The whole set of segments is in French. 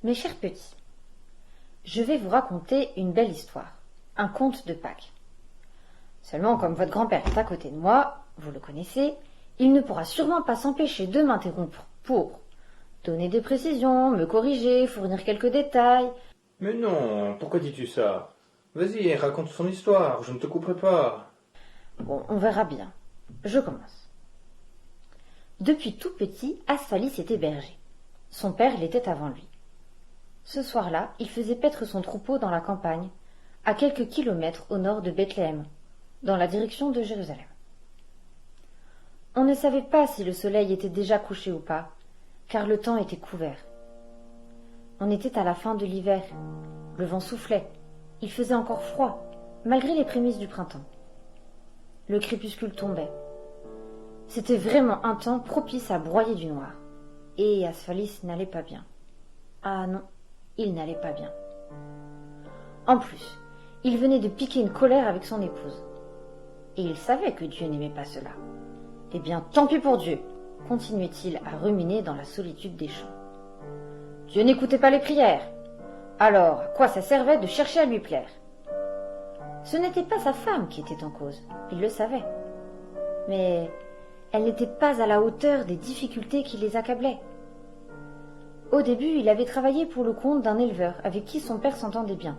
Mes chers petits, je vais vous raconter une belle histoire, un conte de Pâques. Seulement, comme votre grand-père est à côté de moi, vous le connaissez, il ne pourra sûrement pas s'empêcher de m'interrompre pour donner des précisions, me corriger, fournir quelques détails. Mais non, pourquoi dis-tu ça? Vas-y, raconte son histoire, je ne te couperai pas. Bon, on verra bien. Je commence. Depuis tout petit, Asphalis était berger. Son père l'était avant lui. Ce soir-là, il faisait paître son troupeau dans la campagne, à quelques kilomètres au nord de Bethléem, dans la direction de Jérusalem. On ne savait pas si le soleil était déjà couché ou pas, car le temps était couvert. On était à la fin de l'hiver, le vent soufflait, il faisait encore froid, malgré les prémices du printemps. Le crépuscule tombait. C'était vraiment un temps propice à broyer du noir. Et Asphalis n'allait pas bien. Ah non, il n'allait pas bien. En plus, il venait de piquer une colère avec son épouse. Et il savait que Dieu n'aimait pas cela. Eh bien, tant pis pour Dieu, continuait-il à ruminer dans la solitude des champs. Dieu n'écoutait pas les prières. Alors, à quoi ça servait de chercher à lui plaire? Ce n'était pas sa femme qui était en cause, il le savait. Mais elle n'était pas à la hauteur des difficultés qui les accablaient. Au début, il avait travaillé pour le compte d'un éleveur avec qui son père s'entendait bien.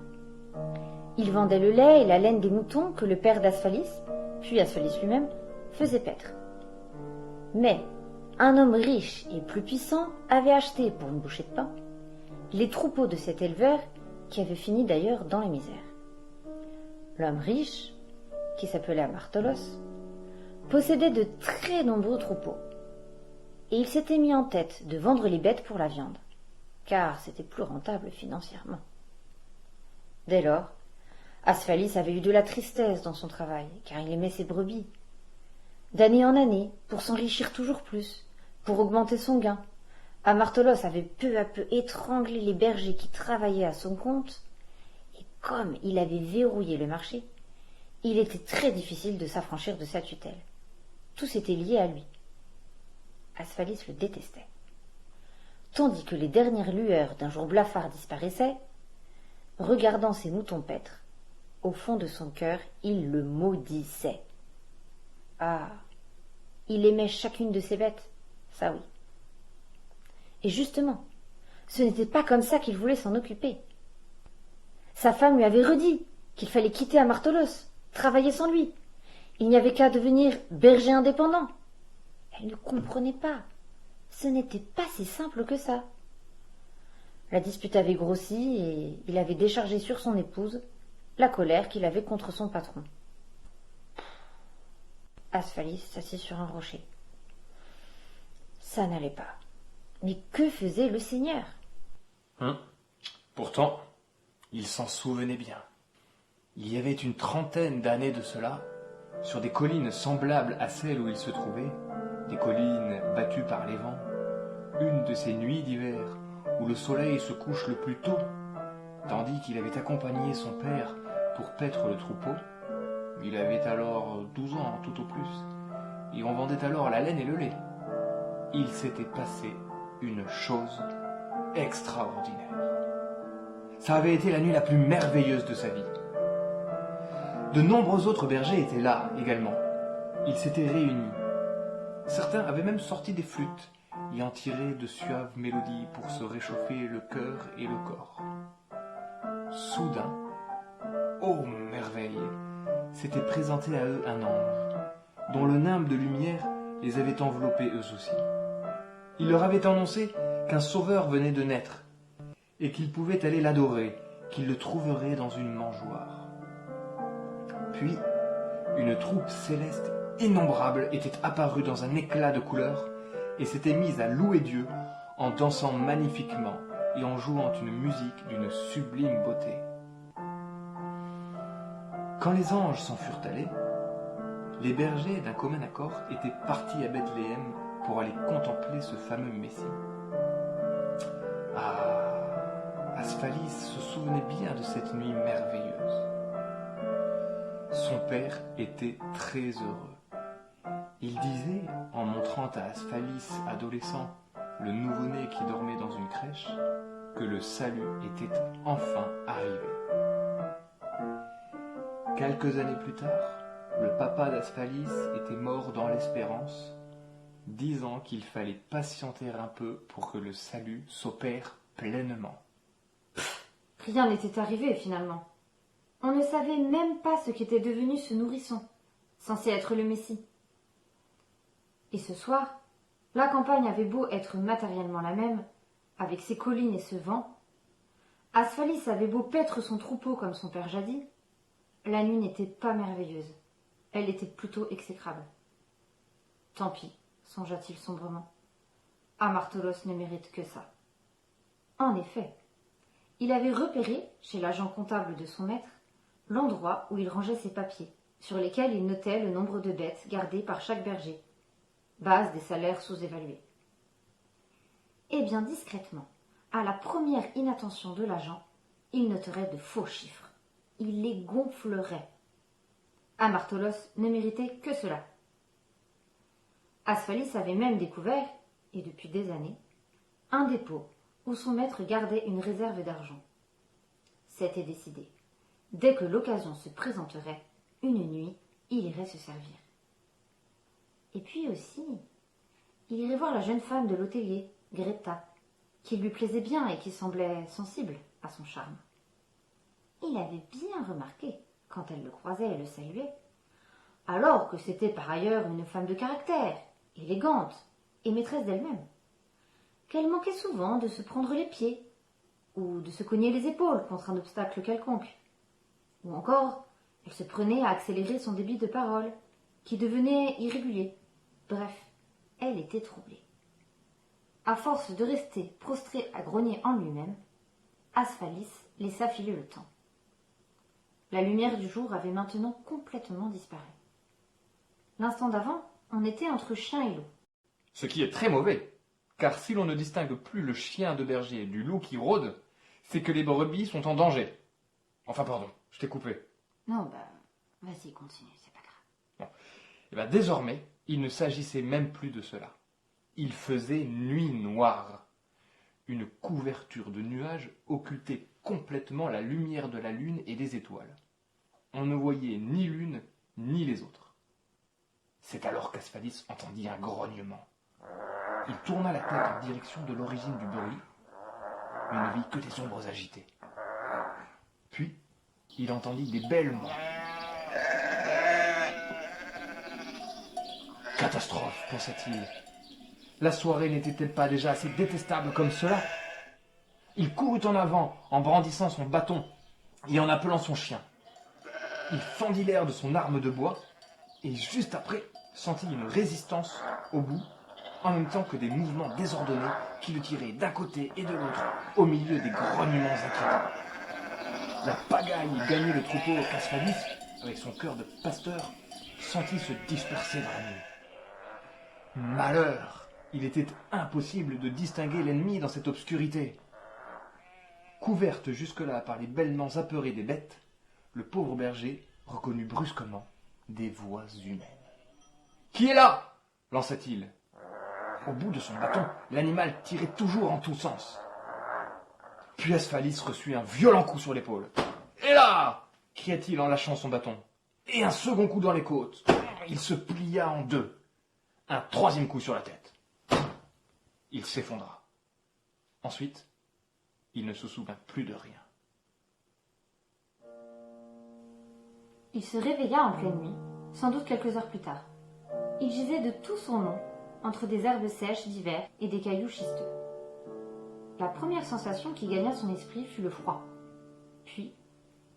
Il vendait le lait et la laine des moutons que le père d'Asphalis, puis Asphalis lui-même, faisait paître. Mais un homme riche et plus puissant avait acheté pour une bouchée de pain les troupeaux de cet éleveur qui avait fini d'ailleurs dans les misères. L'homme riche, qui s'appelait Amartolos, possédait de très nombreux troupeaux, et il s'était mis en tête de vendre les bêtes pour la viande, car c'était plus rentable financièrement. Dès lors, Asphalis avait eu de la tristesse dans son travail, car il aimait ses brebis. D'année en année, pour s'enrichir toujours plus, pour augmenter son gain, Amartolos avait peu à peu étranglé les bergers qui travaillaient à son compte, et comme il avait verrouillé le marché, il était très difficile de s'affranchir de sa tutelle. Tous étaient liés à lui. Asphalis le détestait. Tandis que les dernières lueurs d'un jour blafard disparaissaient, regardant ses moutons paître, au fond de son cœur, il le maudissait. Ah, il aimait chacune de ses bêtes, ça oui. Et justement, ce n'était pas comme ça qu'il voulait s'en occuper. Sa femme lui avait redit qu'il fallait quitter Amartolos, travailler sans lui. Il n'y avait qu'à devenir berger indépendant. Elle ne comprenait pas. Ce n'était pas si simple que ça. La dispute avait grossi et il avait déchargé sur son épouse la colère qu'il avait contre son patron. Asphalis s'assit sur un rocher. Ça n'allait pas. Mais que faisait le Seigneur? Pourtant, il s'en souvenait bien. Il y avait une trentaine d'années de cela, sur des collines semblables à celles où il se trouvait, des collines battues par les vents, une de ces nuits d'hiver où le soleil se couche le plus tôt, tandis qu'il avait accompagné son père pour paître le troupeau. Il avait alors 12 ans tout au plus, et on vendait alors la laine et le lait. Il s'était passé une chose extraordinaire. Ça avait été la nuit la plus merveilleuse de sa vie. De nombreux autres bergers étaient là également. Ils s'étaient réunis. Certains avaient même sorti des flûtes et en tiré de suaves mélodies pour se réchauffer le cœur et le corps. Soudain, ô merveille, s'était présenté à eux un ange, dont le nimbe de lumière les avait enveloppés eux aussi. Il leur avait annoncé qu'un sauveur venait de naître, et qu'ils pouvaient aller l'adorer, qu'ils le trouveraient dans une mangeoire. Puis, une troupe céleste innombrable était apparue dans un éclat de couleurs, et s'était mise à louer Dieu en dansant magnifiquement et en jouant une musique d'une sublime beauté. Quand les anges s'en furent allés, les bergers d'un commun accord étaient partis à Bethléem pour aller contempler ce fameux Messie. Ah, Asphalis se souvenait bien de cette nuit merveilleuse. Son père était très heureux. Il disait, en montrant à Asphalis, adolescent, le nouveau-né qui dormait dans une crèche, que le salut était enfin arrivé. Quelques années plus tard, le papa d'Asphalis était mort dans l'espérance, disant qu'il fallait patienter un peu pour que le salut s'opère pleinement. Rien n'était arrivé finalement. On ne savait même pas ce qu'était devenu ce nourrisson, censé être le Messie. Et ce soir, la campagne avait beau être matériellement la même, avec ses collines et ce vent, Asphalis avait beau paître son troupeau comme son père jadis, la nuit n'était pas merveilleuse, elle était plutôt exécrable. Tant pis, songea-t-il sombrement, Amartolos ne mérite que ça. En effet, il avait repéré, chez l'agent comptable de son maître, l'endroit où il rangeait ses papiers, sur lesquels il notait le nombre de bêtes gardées par chaque berger, base des salaires sous-évalués. Et bien discrètement, à la première inattention de l'agent, il noterait de faux chiffres. Il les gonflerait. Amartolos ne méritait que cela. Asphalis avait même découvert, et depuis des années, un dépôt où son maître gardait une réserve d'argent. C'était décidé. Dès que l'occasion se présenterait, une nuit, il irait se servir. Et puis aussi, il irait voir la jeune femme de l'hôtelier, Greta, qui lui plaisait bien et qui semblait sensible à son charme. Il avait bien remarqué, quand elle le croisait et le saluait, alors que c'était par ailleurs une femme de caractère, élégante et maîtresse d'elle-même, qu'elle manquait souvent de se prendre les pieds, ou de se cogner les épaules contre un obstacle quelconque, ou encore elle se prenait à accélérer son débit de parole, qui devenait irrégulier. Bref, elle était troublée. À force de rester prostré à grogner en lui-même, Asphalis laissa filer le temps. La lumière du jour avait maintenant complètement disparu. L'instant d'avant, on était entre chien et loup. Ce qui est très mauvais, car si l'on ne distingue plus le chien de berger du loup qui rôde, c'est que les brebis sont en danger. Enfin, pardon, je t'ai coupé. Non, vas-y, continue, c'est pas grave. Bon. Et désormais, il ne s'agissait même plus de cela. Il faisait nuit noire. Une couverture de nuages occultait complètement la lumière de la lune et des étoiles. On ne voyait ni l'une ni les autres. C'est alors qu'Asphalis entendit un grognement. Il tourna la tête en direction de l'origine du bruit, mais ne vit que des ombres agitées. Puis, il entendit des bêlements. Catastrophe, pensa-t-il. La soirée n'était-elle pas déjà assez détestable comme cela? Il courut en avant en brandissant son bâton et en appelant son chien. Il fendit l'air de son arme de bois et juste après sentit une résistance au bout, en même temps que des mouvements désordonnés qui le tiraient d'un côté et de l'autre au milieu des grognements inquiétants. La pagaille gagnait le troupeau qu'Asphalis, avec son cœur de pasteur, sentit se disperser dans la nuit. Malheur! Il était impossible de distinguer l'ennemi dans cette obscurité. Couverte jusque-là par les bêlements apeurés des bêtes, le pauvre berger reconnut brusquement des voix humaines. « Qui est là ?» lança-t-il. Au bout de son bâton, l'animal tirait toujours en tous sens. Puis Asphalis reçut un violent coup sur l'épaule. « Et là !» cria-t-il en lâchant son bâton. Et un second coup dans les côtes. Il se plia en deux. Un troisième coup sur la tête. Il s'effondra. Ensuite, il ne se souvint plus de rien. Il se réveilla en pleine nuit, sans doute quelques heures plus tard. Il gisait de tout son long, entre des herbes sèches d'hiver et des cailloux schisteux. La première sensation qui gagna son esprit fut le froid. Puis,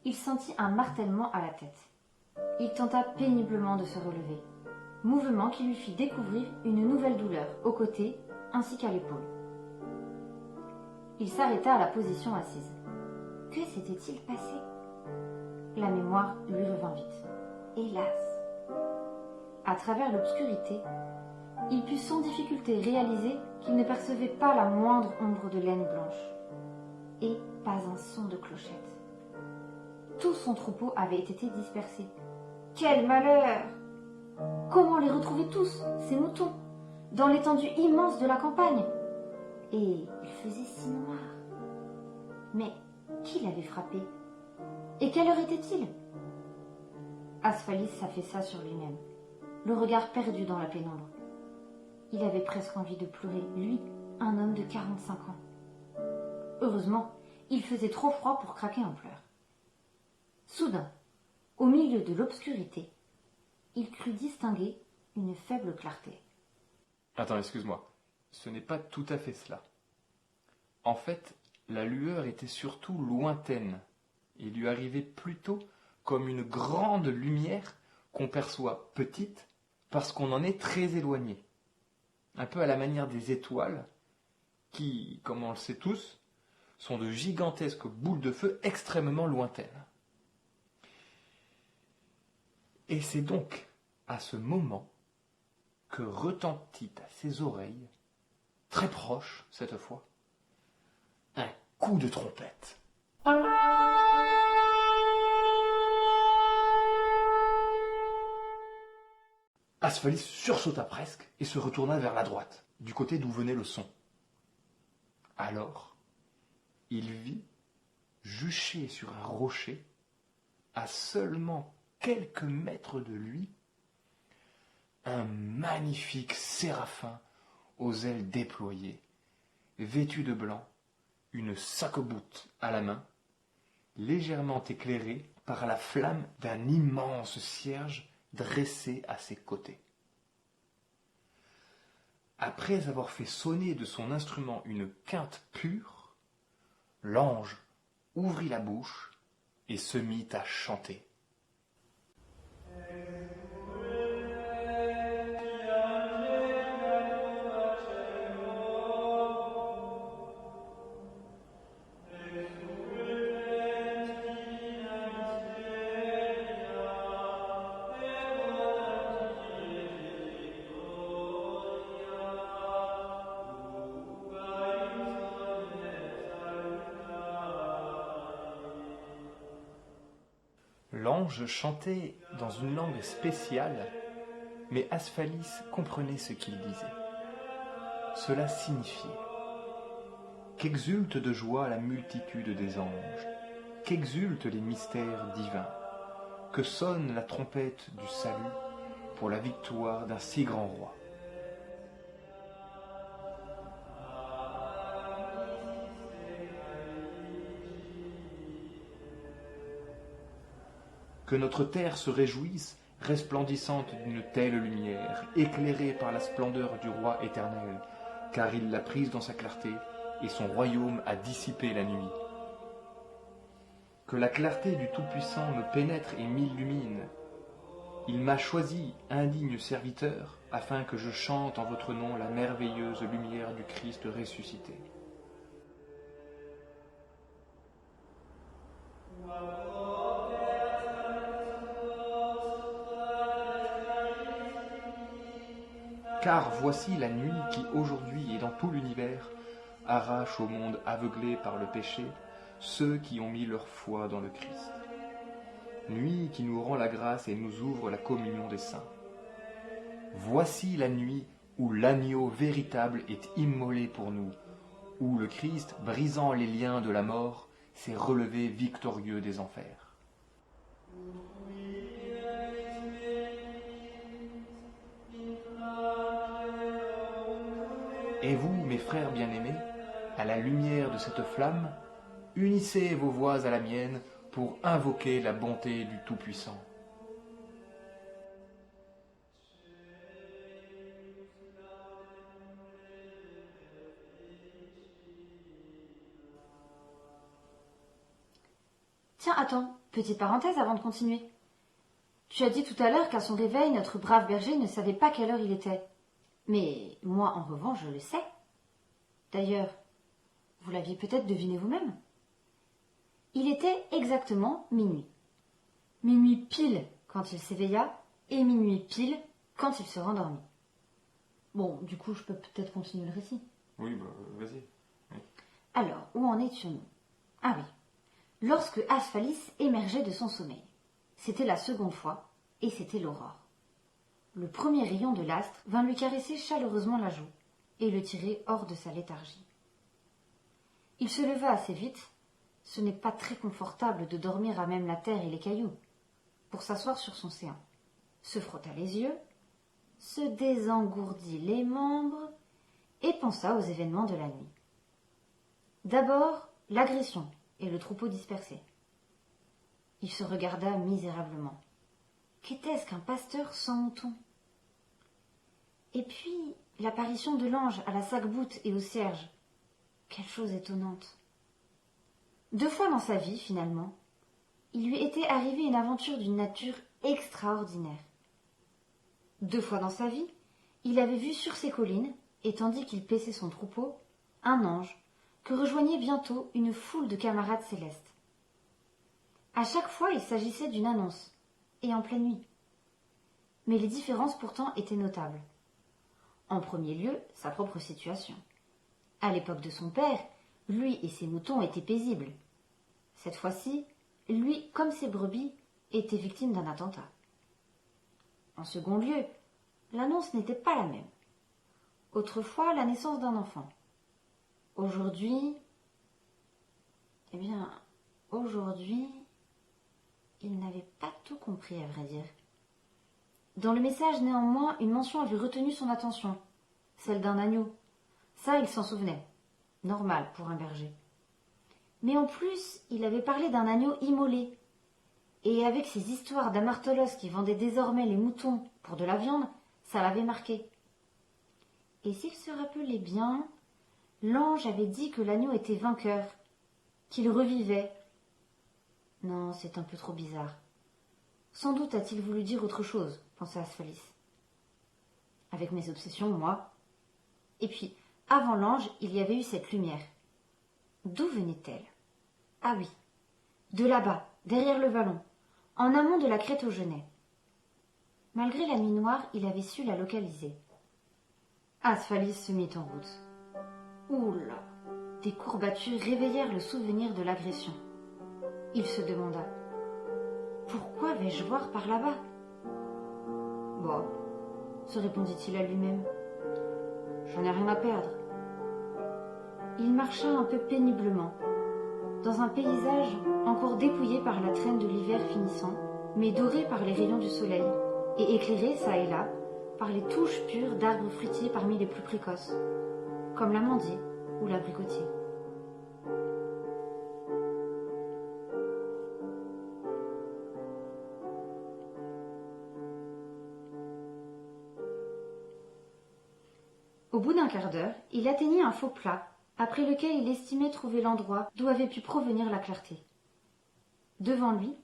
il sentit un martèlement à la tête. Il tenta péniblement de se relever, mouvement qui lui fit découvrir une nouvelle douleur au côté ainsi qu'à l'épaule. Il s'arrêta à la position assise. Que s'était-il passé? La mémoire lui revint vite. Hélas! À travers l'obscurité, il put sans difficulté réaliser qu'il ne percevait pas la moindre ombre de laine blanche, et pas un son de clochette. Tout son troupeau avait été dispersé. Quel malheur! Comment les retrouver tous, ces moutons, dans l'étendue immense de la campagne? Et il faisait si noir. Mais qui l'avait frappé? Et quelle heure était-il? Asphalis s'affaissa sur lui-même, le regard perdu dans la pénombre. Il avait presque envie de pleurer, lui, un homme de 45 ans. Heureusement, il faisait trop froid pour craquer en pleurs. Soudain, au milieu de l'obscurité, il crut distinguer une faible clarté. Attends, excuse-moi. Ce n'est pas tout à fait cela. En fait, la lueur était surtout lointaine et lui arrivait plutôt comme une grande lumière qu'on perçoit petite parce qu'on en est très éloigné. Un peu à la manière des étoiles qui, comme on le sait tous, sont de gigantesques boules de feu extrêmement lointaines. Et c'est donc à ce moment que retentit à ses oreilles, très proche cette fois, un coup de trompette. Asphalis sursauta presque et se retourna vers la droite, du côté d'où venait le son. Alors, il vit, juché sur un rocher, à seulement quelques mètres de lui, un magnifique séraphin aux ailes déployées, vêtu de blanc, une sac-boute à la main, légèrement éclairé par la flamme d'un immense cierge dressé à ses côtés. Après avoir fait sonner de son instrument une quinte pure, l'ange ouvrit la bouche et se mit à chanter. L'ange chantait dans une langue spéciale, mais Asphalis comprenait ce qu'il disait. Cela signifiait qu'exulte de joie la multitude des anges, qu'exultent les mystères divins, que sonne la trompette du salut pour la victoire d'un si grand roi. Que notre terre se réjouisse, resplendissante d'une telle lumière, éclairée par la splendeur du roi éternel, car il l'a prise dans sa clarté, et son royaume a dissipé la nuit. Que la clarté du Tout-Puissant me pénètre et m'illumine. Il m'a choisi, indigne serviteur, afin que je chante en votre nom la merveilleuse lumière du Christ ressuscité. Car voici la nuit qui aujourd'hui et dans tout l'univers arrache au monde aveuglé par le péché ceux qui ont mis leur foi dans le Christ. Nuit qui nous rend la grâce et nous ouvre la communion des saints. Voici la nuit où l'agneau véritable est immolé pour nous, où le Christ, brisant les liens de la mort, s'est relevé victorieux des enfers. Et vous, mes frères bien-aimés, à la lumière de cette flamme, unissez vos voix à la mienne pour invoquer la bonté du Tout-Puissant. Tiens, attends, petite parenthèse avant de continuer. Tu as dit tout à l'heure qu'à son réveil, notre brave berger ne savait pas quelle heure il était. Mais moi, en revanche, je le sais. D'ailleurs, vous l'aviez peut-être deviné vous-même. Il était exactement minuit. Minuit pile quand il s'éveilla et minuit pile quand il se rendormit. Bon, du coup, je peux peut-être continuer le récit. Oui, vas-y. Oui. Alors, où en étions-nous? Ah oui. Lorsque Asphalis émergeait de son sommeil. C'était la seconde fois, et c'était l'aurore. Le premier rayon de l'astre vint lui caresser chaleureusement la joue, et le tirer hors de sa léthargie. Il se leva assez vite, ce n'est pas très confortable de dormir à même la terre et les cailloux. Pour s'asseoir sur son séant, se frotta les yeux, se désengourdit les membres et pensa aux événements de la nuit. D'abord, l'agression et le troupeau dispersé. Il se regarda misérablement. Qu'était-ce qu'un pasteur sans moutons? Et puis, l'apparition de l'ange à la sac-boute et au cierge. Quelle chose étonnante! 2 fois dans sa vie, finalement, il lui était arrivé une aventure d'une nature extraordinaire. 2 fois dans sa vie, il avait vu sur ces collines, et tandis qu'il paissait son troupeau, un ange, que rejoignait bientôt une foule de camarades célestes. À chaque fois, il s'agissait d'une annonce, et en pleine nuit. Mais les différences pourtant étaient notables. En premier lieu, sa propre situation. À l'époque de son père, lui et ses moutons étaient paisibles. Cette fois-ci, lui, comme ses brebis, était victime d'un attentat. En second lieu, l'annonce n'était pas la même. Autrefois, la naissance d'un enfant. Aujourd'hui, il n'avait pas tout compris, à vrai dire. Dans le message, néanmoins, une mention avait retenu son attention, celle d'un agneau. Ça, il s'en souvenait. Normal pour un berger. Mais en plus, il avait parlé d'un agneau immolé. Et avec ces histoires d'amartolos qui vendaient désormais les moutons pour de la viande, ça l'avait marqué. Et s'il se rappelait bien, l'ange avait dit que l'agneau était vainqueur, qu'il revivait. Non, c'est un peu trop bizarre. Sans doute a-t-il voulu dire autre chose, pensait Asphalis. Avec mes obsessions, moi. Et puis, avant l'ange, il y avait eu cette lumière. D'où venait-elle? Ah oui, de là-bas, derrière le vallon, en amont de la crête au Genêt. Malgré la nuit noire, il avait su la localiser. Asphalis se mit en route. Oula! Des courbatures réveillèrent le souvenir de l'agression. Il se demanda: pourquoi vais-je voir par là-bas? Bon, se répondit-il à lui-même. J'en ai rien à perdre. Il marcha un peu péniblement, dans un paysage encore dépouillé par la traîne de l'hiver finissant, mais doré par les rayons du soleil, et éclairé, çà et là, par les touches pures d'arbres fruitiers parmi les plus précoces, comme l'amandier ou l'abricotier. Au bout d'un quart d'heure, il atteignit un faux plat, après lequel il estimait trouver l'endroit d'où avait pu provenir la clarté. Devant lui,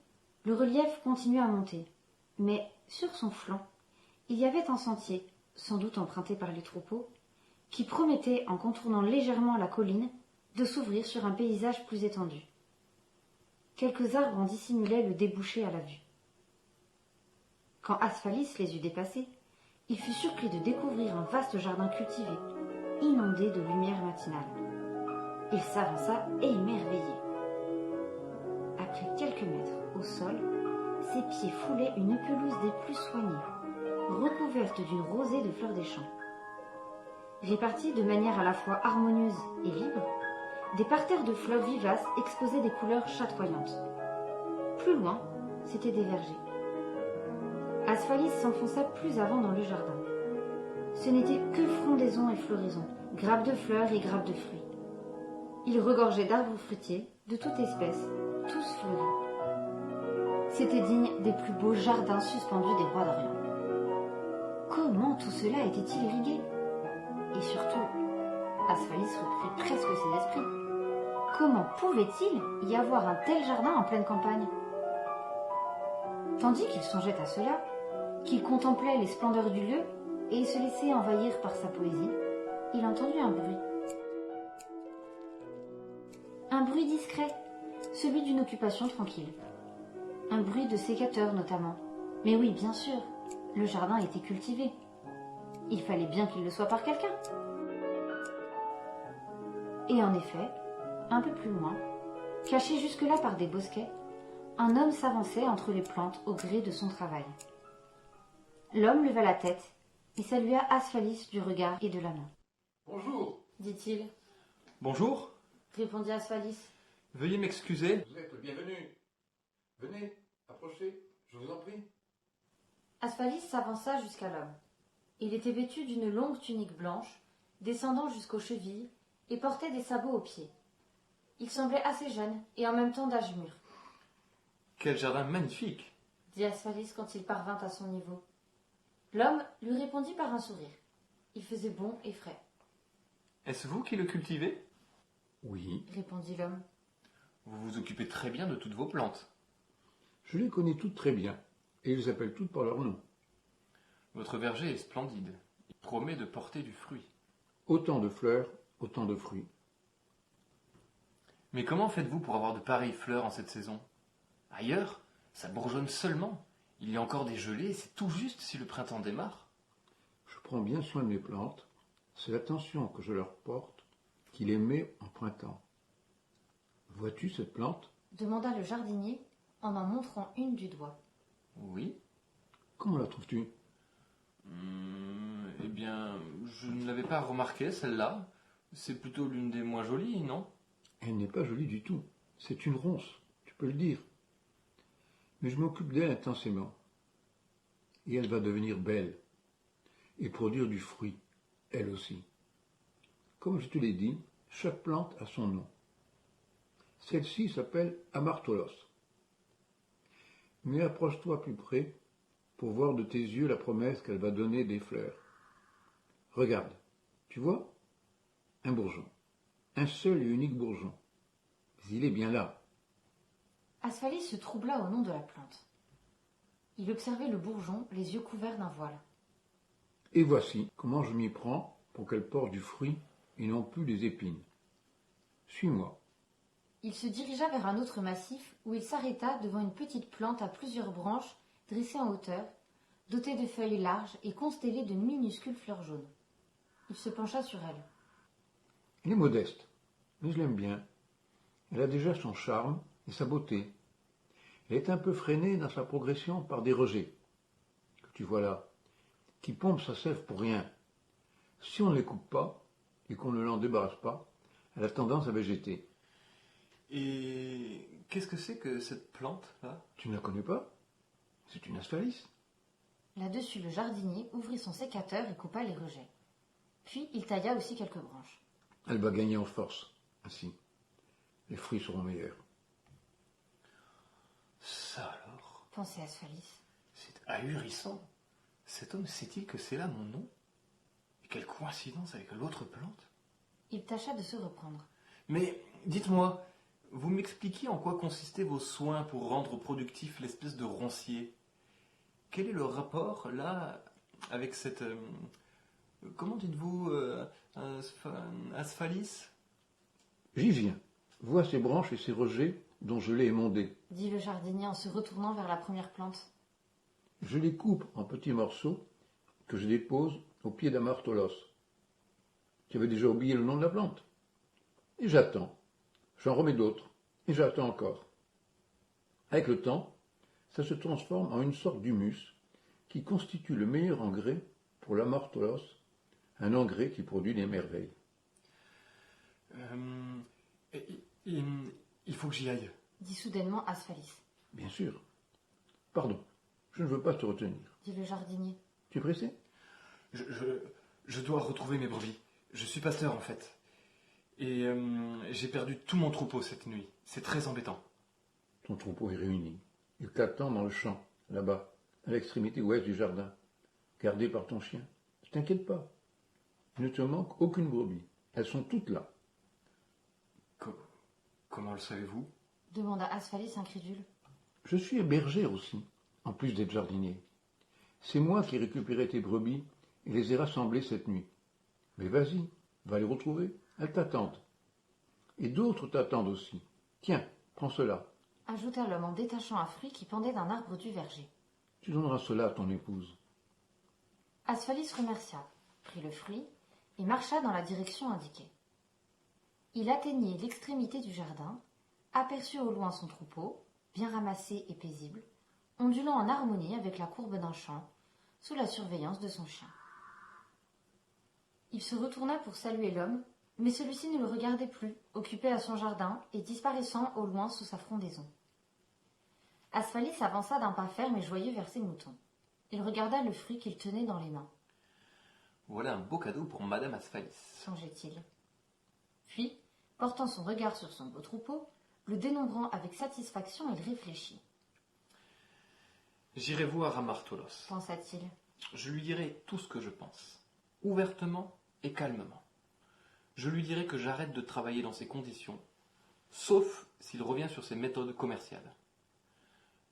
le relief continuait à monter, mais sur son flanc, il y avait un sentier, sans doute emprunté par les troupeaux, qui promettait, en contournant légèrement la colline, de s'ouvrir sur un paysage plus étendu. Quelques arbres en dissimulaient le débouché à la vue. Quand Asphalis les eut dépassés, il fut surpris de découvrir un vaste jardin cultivé, inondé de lumière matinale. Il s'avança émerveillé. Après quelques mètres au sol, ses pieds foulaient une pelouse des plus soignées, recouverte d'une rosée de fleurs des champs. Réparties de manière à la fois harmonieuse et libre, des parterres de fleurs vivaces exposaient des couleurs chatoyantes. Plus loin, c'étaient des vergers. Asphalis s'enfonça plus avant dans le jardin. Ce n'était que frondaisons et floraisons, grappes de fleurs et grappes de fruits. Il regorgeait d'arbres fruitiers, de toute espèce, tous fleuris. C'était digne des plus beaux jardins suspendus des rois d'Orient. Comment tout cela était-il irrigué? Et surtout, Asphalis reprit presque ses esprits. Comment pouvait-il y avoir un tel jardin en pleine campagne? Tandis qu'il songeait à cela, qu'il contemplait les splendeurs du lieu et se laissait envahir par sa poésie, il entendit un bruit. Un bruit discret, celui d'une occupation tranquille. Un bruit de sécateur notamment. Mais oui, bien sûr, le jardin était cultivé. Il fallait bien qu'il le soit par quelqu'un. Et en effet, un peu plus loin, caché jusque-là par des bosquets, un homme s'avançait entre les plantes au gré de son travail. L'homme leva la tête et salua Asphalis du regard et de la main. Bonjour, dit-il. Bonjour. Répondit Asphalis. Veuillez m'excuser. Vous êtes le bienvenu. Venez, approchez, je vous en prie. Asphalis s'avança jusqu'à l'homme. Il était vêtu d'une longue tunique blanche, descendant jusqu'aux chevilles, et portait des sabots aux pieds. Il semblait assez jeune et en même temps d'âge mûr, Quel jardin magnifique. dit Asphalis quand il parvint à son niveau. L'homme lui répondit par un sourire. Il faisait bon et frais. Est-ce vous qui le cultivez? Oui, Répondit l'homme. Vous vous occupez très bien de toutes vos plantes. je les connais toutes très bien, et ils appellent toutes par leur nom. Votre verger est splendide. Il promet de porter du fruit. Autant de fleurs, autant de fruits. Mais comment faites-vous pour avoir de pareilles fleurs en cette saison? Ailleurs, ça bourgeonne seulement. Il y a encore des gelées et c'est tout juste si le printemps démarre. Je prends bien soin de mes plantes, c'est l'attention que je leur porte qui les met en printemps. Vois-tu cette plante? Demanda le jardinier en montrant une du doigt. Oui. Comment la trouves-tu? Eh bien, je ne l'avais pas remarquée, celle-là. C'est plutôt l'une des moins jolies, non? Elle n'est pas jolie du tout. C'est une ronce, tu peux le dire. Mais je m'occupe d'elle intensément. Et elle va devenir belle. Et produire du fruit, elle aussi. Comme je te l'ai dit, chaque plante a son nom. Celle-ci s'appelle Amartolos. Mais approche-toi plus près pour voir de tes yeux la promesse qu'elle va donner des fleurs. Regarde, tu vois? Un bourgeon. Un seul et unique bourgeon. Mais il est bien là. Asphalis se troubla au nom de la plante. Il observait le bourgeon, les yeux couverts d'un voile. Et voici comment je m'y prends pour qu'elle porte du fruit et non plus des épines. Suis-moi. Il se dirigea vers un autre massif où il s'arrêta devant une petite plante à plusieurs branches dressée en hauteur, dotée de feuilles larges et constellée de minuscules fleurs jaunes. Il se pencha sur elle. Elle est modeste, mais je l'aime bien. Elle a déjà son charme et sa beauté. Elle est un peu freinée dans sa progression par des rejets, que tu vois là, qui pompent sa sève pour rien. Si on ne les coupe pas et qu'on ne l'en débarrasse pas, elle a tendance à végéter. Et qu'est-ce que c'est que cette plante-là? Tu ne la connais pas? C'est une asphalis. Là-dessus, le jardinier ouvrit son sécateur et coupa les rejets. Puis il tailla aussi quelques branches. Elle va gagner en force. Ainsi, les fruits seront meilleurs. Ça alors, Pensait Asphalis. c'est ahurissant. Cet homme sait-il que c'est là mon nom? Et quelle coïncidence avec l'autre plante? Il tâcha de se reprendre. Mais dites-moi, vous m'expliquiez en quoi consistaient vos soins pour rendre productif l'espèce de roncier. Quel est le rapport, là, avec cette... comment dites-vous asphalis? J'y viens. Vois ces branches et ces rejets dont je l'ai émondé. Dit le jardinier en se retournant vers la première plante. Je les coupe en petits morceaux que je dépose au pied d'Amartolos. Tu avais déjà oublié le nom de la plante. Et j'attends. J'en remets d'autres. Et j'attends encore. Avec le temps, ça se transforme en une sorte d'humus qui constitue le meilleur engrais pour l'Amartolos, un engrais qui produit des merveilles. Il faut que j'y aille. Dit soudainement Asphalis. Bien sûr. Pardon, je ne veux pas te retenir. Dit le jardinier. Tu es pressé? Je dois retrouver mes brebis. Je suis pasteur en fait. Et j'ai perdu tout mon troupeau cette nuit. C'est très embêtant. Ton troupeau est réuni. Il t'attend dans le champ, là-bas, à l'extrémité ouest du jardin, gardé par ton chien. Ne t'inquiète pas. Il ne te manque aucune brebis. Elles sont toutes là. Comment le savez-vous? Demanda Asphalis incrédule. Je suis berger aussi, en plus d'être jardinier. C'est moi qui ai récupéré tes brebis et les ai rassemblées cette nuit. Mais vas-y, va les retrouver. Elles t'attendent. Et d'autres t'attendent aussi. Tiens, prends cela. Ajouta l'homme en détachant un fruit qui pendait d'un arbre du verger. Tu donneras cela à ton épouse. Asphalis remercia, prit le fruit et marcha dans la direction indiquée. Il atteignit l'extrémité du jardin, aperçut au loin son troupeau, bien ramassé et paisible, ondulant en harmonie avec la courbe d'un champ, sous la surveillance de son chien. Il se retourna pour saluer l'homme, Mais celui-ci ne le regardait plus, occupé à son jardin et disparaissant au loin sous sa frondaison. Asphalie s'avança d'un pas ferme et joyeux vers ses moutons. Il regarda le fruit qu'il tenait dans les mains. Voilà un beau cadeau pour Madame Asphalis, songeait-il. Puis, portant son regard sur son beau troupeau, le dénombrant avec satisfaction, il réfléchit. J'irai voir Amartolos, pensa-t-il. Je lui dirai tout ce que je pense, ouvertement et calmement. Je lui dirai que j'arrête de travailler dans ces conditions, sauf s'il revient sur ses méthodes commerciales.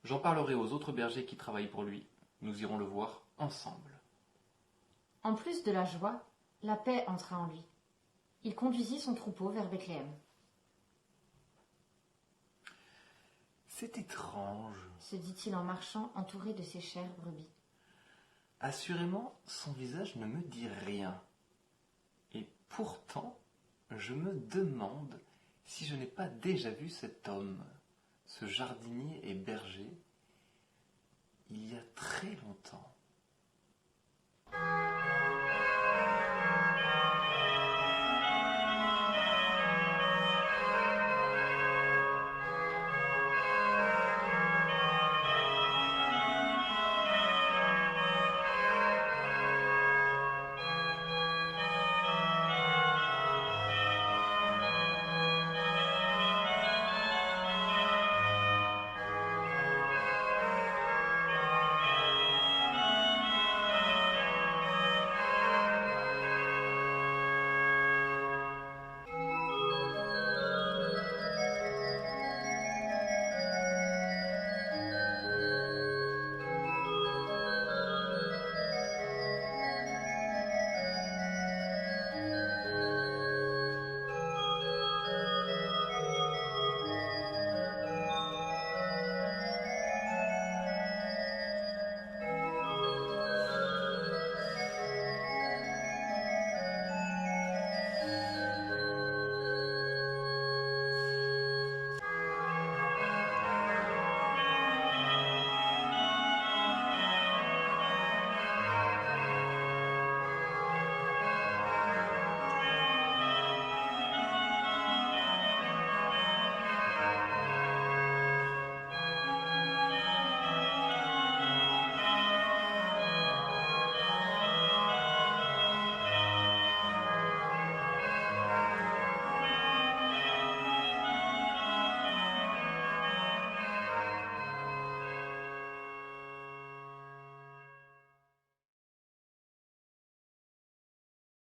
J'en parlerai aux autres bergers qui travaillent pour lui. Nous irons le voir ensemble. En plus de la joie, la paix entra en lui. Il conduisit son troupeau vers Bethléem. C'est étrange, se dit-il en marchant entouré de ses chères brebis. Assurément, son visage ne me dit rien. Et pourtant, je me demande si je n'ai pas déjà vu cet homme, ce jardinier et berger, il y a très longtemps.